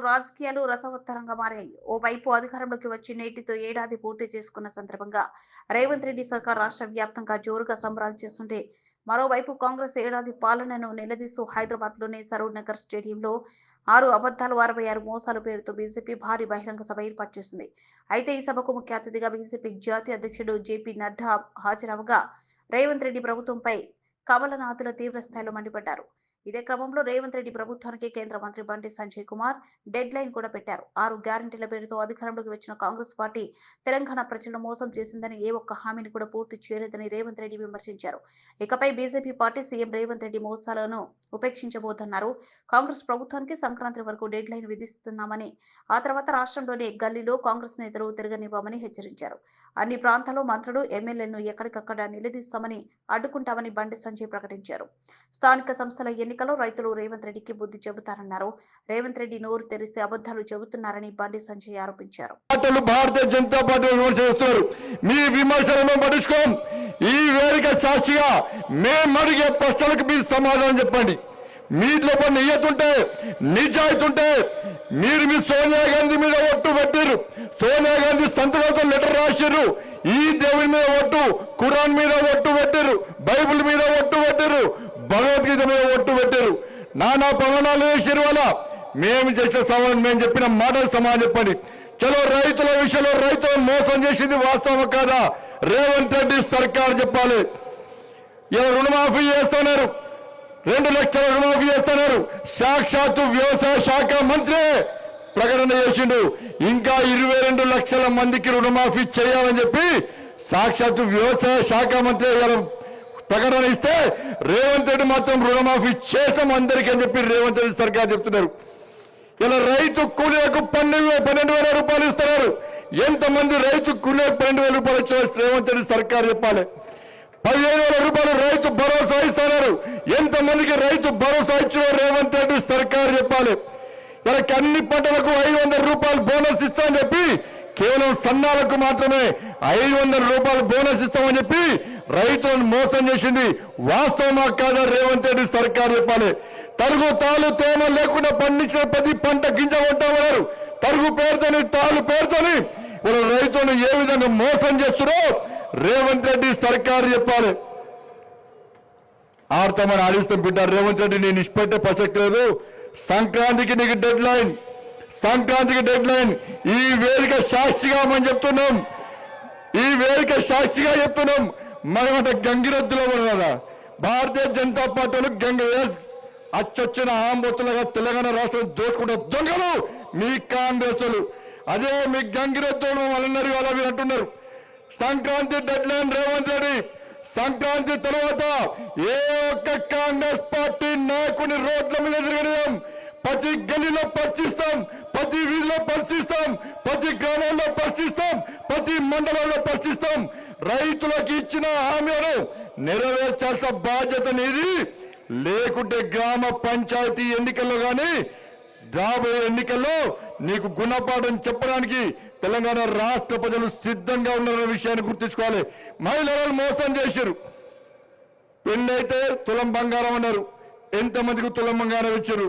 రాజకీయాలు రసవత్తరంగా మారాయి. ఓవైపు అధికారంలోకి వచ్చి నేటితో ఏడాది పూర్తి చేసుకున్న సందర్భంగా రేవంత్ రెడ్డి సర్కార్ రాష్ట్ర వ్యాప్తంగా జోరుగా సంబరాలు చేస్తుంటే, మరోవైపు కాంగ్రెస్ ఏడాది పాలనను నిలదీస్తూ హైదరాబాద్లోని సరూర్ నగర్ స్టేడియంలో 6 అబద్ధాలు 66 మోసాలు పేరుతో బీజేపీ భారీ బహిరంగ సభ ఏర్పాటు చేసింది. అయితే ఈ సభకు ముఖ్య అతిథిగా బీజేపీ జాతీయ అధ్యక్షుడు జేపీ నడ్డా హాజరవగా రేవంత్ రెడ్డి ప్రభుత్వంపై కమలనాథుల తీవ్ర స్థాయిలో మండిపడ్డారు. ఇదే క్రమంలో రేవంత్ రెడ్డి ప్రభుత్వానికి కేంద్ర మంత్రి బండి సంజయ్ కుమార్ డెడ్ లైన్ కూడా పెట్టారు. 6 గ్యారంటీల పేరుతో అధికారంలోకి వచ్చిన కాంగ్రెస్ పార్టీ తెలంగాణ ప్రజలను మోసం చేసిందని, ఏ ఒక్క హామీని కూడా పూర్తి చేయలేదని రేవంత్ రెడ్డి విమర్శించారు. ఇకపై BJP party CM Revanth Reddy మోసాలను ఉపేక్షించబోతున్నారు. కాంగ్రెస్ ప్రభుత్వానికి సంక్రాంతి వరకు డెడ్ లైన్ విధిస్తున్నామని, ఆ తర్వాత రాష్ట్రంలోని గల్లీలో కాంగ్రెస్ నేతలు తిరగనివ్వమని హెచ్చరించారు. అన్ని ప్రాంతాల్లో మంత్రులు, ఎమ్మెల్యేలను ఎక్కడికక్కడ నిలదీస్తామని, అడ్డుకుంటామని బండి సంజయ్ ప్రకటించారు. స్థానిక సంస్థల ఎన్నికల్లో రైతులు రేవంత్ రెడ్డికి బుద్ధి చెబుతారన్నారు. రేవంత్ రెడ్డి నోరు తెరిస్తే అబద్ధాలు చెబుతున్నారని బండి సంజయ్ ఆరోపించారు. భారతీయ జనతా పార్టీ విమర్శ చేస్తున్నారు. మీ విమర్శలను పట్టించుకోం. ఈ వేదిక సాక్షిగా మేము అడిగే ప్రశ్నలకు మీరు సమాధానం చెప్పండి. మీలో కొన్ని నియతుంటే, నిజాయితీ ఉంటే మీరు మీ సోనియా గాంధీ మీద ఒట్టు పెట్టారు. సోనియా గాంధీ సంతకంతో లెటర్ రాశారు. ఈ దేవుని మీద ఒట్టు, ఖురాన్ మీద ఒట్టు పెట్టారు, బైబిల్ మీద ఒట్టు పెట్టారు, భగవద్గీత మీద ఒట్టు పెట్టారు. నానా ప్రమాణాలు వేసారు. వల్ల మేము చేసే సవాలు, మేము చెప్పిన మాటలు సమాధానం చెప్పండి. చలో, రైతుల విషయంలో రైతులను మోసం చేసింది వాస్తవం కాదా? రేవంత్ రెడ్డి సర్కార్ చెప్పాలి. ఇలా రుణమాఫీ చేస్తున్నారు, 2 లక్షల రుణమాఫీ చేస్తున్నారు. సాక్షాత్తు వ్యవసాయ శాఖ మంత్రి ప్రకటన చేసిండు. ఇంకా 22 లక్షల మందికి రుణమాఫీ చేయాలని చెప్పి సాక్షాత్తు వ్యవసాయ శాఖ మంత్రి ప్రకటన ఇస్తే, రేవంత్ రెడ్డి మాత్రం రుణమాఫీ చేస్తాం అందరికీ అని చెప్పి రేవంత్ రెడ్డి సర్కార్ చెప్తున్నారు. ఇలా రైతు కూలీలకు 12,000 రూపాయలు ఇస్తున్నారు. ఎంతమంది రైతు కూలీలకు 12,000 రూపాయలు ఇచ్చిన రేవంత్ రెడ్డి సర్కార్ చెప్పాలి. 15,000 రూపాయలు రైతు భరోసా ఇస్తున్నారు. ఎంతమందికి రైతు భరోసా ఇచ్చిన రేవంత్ రెడ్డి సర్కార్ చెప్పాలి. ఇలా అన్ని పంటలకు 500 రూపాయలు బోనస్ ఇస్తామని చెప్పి, కేవలం సన్నాలకు మాత్రమే 500 రూపాయలు బోనస్ ఇస్తామని చెప్పి రైతులను మోసం చేసింది వాస్తవమా కాదా? రేవంత్ రెడ్డి సర్కార్ చెప్పాలి. తరుగు తాలు తేమ లేకుండా పండించిన ప్రతి పంట గింజ కొంటామన్నారు. తరుగు పేరుతోని, తాలు పేరుతోని వాళ్ళ రైతులను ఏ విధంగా మోసం చేస్తున్నారో రేవంత్ రెడ్డి సర్కార్ చెప్పాలి. ఆడతామని ఆడిస్తాం బిడ్డ. రేవంత్ రెడ్డి నేను ఇష్టపెట్టే ప్రసక్తి లేదు. సంక్రాంతికి నీకు డెడ్ లైన్, సంక్రాంతికి డెడ్ లైన్. ఈ వేదిక సాక్షిగా మనం చెప్తున్నాం, ఈ వేదిక సాక్షిగా చెప్తున్నాం. మనమంటే గంగిరెద్దులో కదా భారతీయ జనతా పార్టీలు అచ్చొచ్చిన ఆంబొత్తులుగా తెలంగాణ రాష్ట్రం దోచుకుంటే దొంగలు మీ కాంగ్రెస్లు. అదే మీ గంగిరెద్దులు వాళ్ళన్నారు, అలా మీరు అంటున్నారు. Sankranti deadline Revanth Reddy. సంక్రాంతి తర్వాత ఏ ఒక్క కాంగ్రెస్ పార్టీ నాయకుని రోడ్ల మీద తిరగడం, ప్రతి గల్లీలో పరిశీలిస్తాం, ప్రతి వీధిలో పరిశీలిస్తాం, ప్రతి గ్రామంలో పరిశీలిస్తాం, ప్రతి మండలంలో పరిశీలిస్తాం. రైతులకు ఇచ్చిన హామీలను నెరవేర్చాల్సిన బాధ్యత నీది. లేకుంటే గ్రామ పంచాయతీ ఎన్నికల్లో కానీ రాబోయే ఎన్నికల్లో నీకు గుణపాఠం చెప్పడానికి తెలంగాణ రాష్ట్ర ప్రజలు సిద్ధంగా ఉన్నారనే విషయాన్ని గుర్తుంచుకోవాలి. మహిళలను మోసం చేశారు. పెళ్ళైతే తులం బంగారం అన్నారు. ఎంతమందికి తులం బంగారం ఇచ్చారు?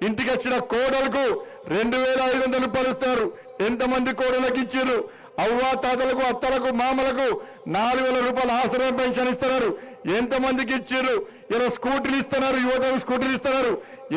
ఇంటికి వచ్చిన కోడలకు 2,500 రూపాయలు ఇస్తారు. ఎంతమంది కోడలకు ఇచ్చారు? అవ్వా తాతలకు, అత్తలకు, మామలకు 4,000 రూపాయలు ఆశ్రయం పెన్షన్ ఇస్తున్నారు. ఎంతమందికి ఇచ్చారు? ఇలా స్కూటీలు ఇస్తున్నారు, యువతకు స్కూటీలు ఇస్తున్నారు.